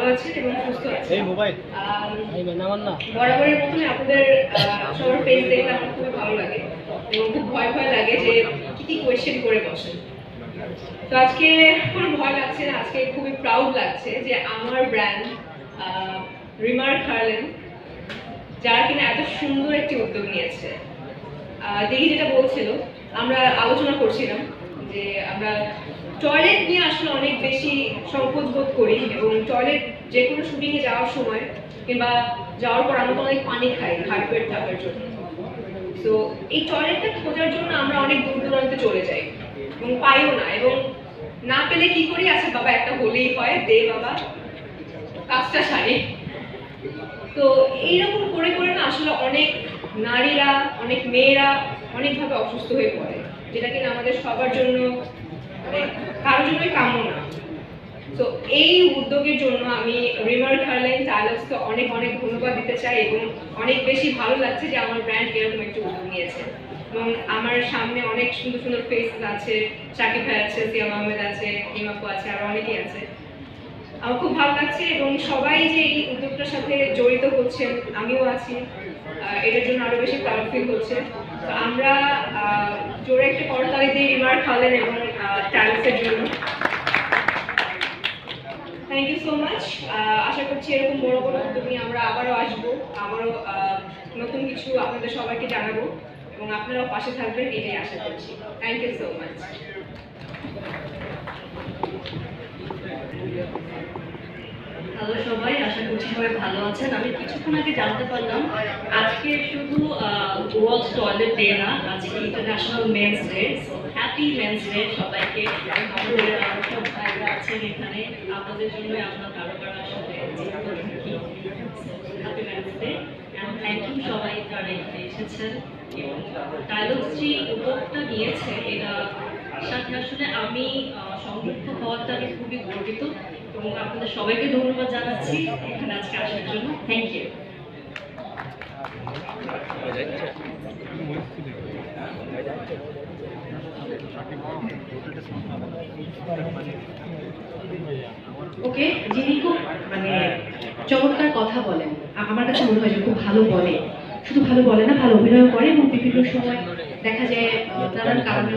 ভালো আছেন এবং সুস্থ আছেন। বরাবরের মতনই আপনাদের সবার ফেস দেখলে আমার খুবই ভালো লাগে এবং খুব ভয় ভয় লাগে যে কি কোয়েশ্চেন করে বসেন। তো আজকে কোনো ভয় লাগছে না, আজকে খুবই প্রাউড লাগছে যে আমার ব্র্যান্ড রিমার্ক হার্লেন, যারা কিনা এত সুন্দর একটি উদ্যোগ নিয়েছে। দিদি যেটা বলছিল, আমরা আলোচনা করছিলাম যে আমরা টয়লেট নিয়ে আসলে অনেক বেশি সংকোচ বোধ করি এবং টয়লেট যে কোনো শুটিংয়ে যাওয়ার সময় কিংবা যাওয়ার পর আমরা তো অনেক পানি খাই হার্ট রেট থাকার জন্য। তো এই টয়লেটটা খোঁজার জন্য আমরা অনেক দূর দূরান্তে চলে যাই এবং পাইও না, এবং না পেলে কি করি, আচ্ছা বাবা একটা হলেই হয়, দে বাবা কাজটা সারি। তো এইরকম করে করে না আসলে অনেক নারীরা, অনেক মেয়েরা অনেকভাবে অসুস্থ হয়ে পড়ে, যেটা কিনা আমাদের সবার জন্য কারোর জন্যই কাম্য না। তো এই উদ্যোগের জন্য আমি রিমার্ক হার্লেন টাইলসকে অনেক অনেক ধন্যবাদ দিতে চাই এবং অনেক বেশি ভালো লাগছে যে আমার ব্র্যান্ড এরকম একটি উদ্যোগ নিয়েছে। এবং আমার সামনে অনেক সুন্দর সুন্দর ফেস আছে, শাকিব ভাই আছে, সিয়াম আহমেদ আছে, হিমাপু আছে, আর অনেকেই আছে। আমার খুব ভালো লাগছে এবং সবাই যে এই উদ্যোগটার সাথে জড়িত হচ্ছেন, আমিও আছি, এটার জন্য আরো বেশি প্রাউড ফিল হচ্ছে। তো আমরা জোরে একটা করতালি দিই রিমার্ক হার্লেন এবং টাইলসের জন্য। Thank you so much. আশা করছি এরকম বড় বড় উদ্যোগ নিয়ে আমরা আবারও আসবো, আবারও নতুন কিছু আপনাদের সবাইকে জানাবো এবং আপনারাও পাশে থাকবেন, এটাই আশা করছি। Thank you so much. Hello সবাই, আশা করছি সবাই ভালো আছেন। আমি কিছুক্ষণ আগে জানতে পারলাম আজকে শুধু ওয়ার্ল্ড টয়লেট ডে না, আজকে international men's day. Happy men's day সবাইকে। আমাদের সব ভাইরা আছেন এখানে, আপনাদের জন্যই আমরা কারো কারো আসলে জীবিত থাকি। Happy men's day and thank you সবাই যারা এখানে এসেছেন এবং ডায়লগস যে উদ্যোগটা নিয়েছে, এটা সাথে আসলে আমি সংযুক্ত হওয়াটা আমি খুবই গর্বিত এবং আপনাদের সবাইকে ধন্যবাদ জানাচ্ছি এখানে আজকে আসার জন্য। Thank you. ওকে, যিনি খুব চমৎকার কথা বলেন, আমার কাছে মনে হয় যে খুব ভালো বলে, শুধু ভালো বলে না, ভালো অভিনয় করে এবং বিভিন্ন সময় দেখা যায় নানান কারণে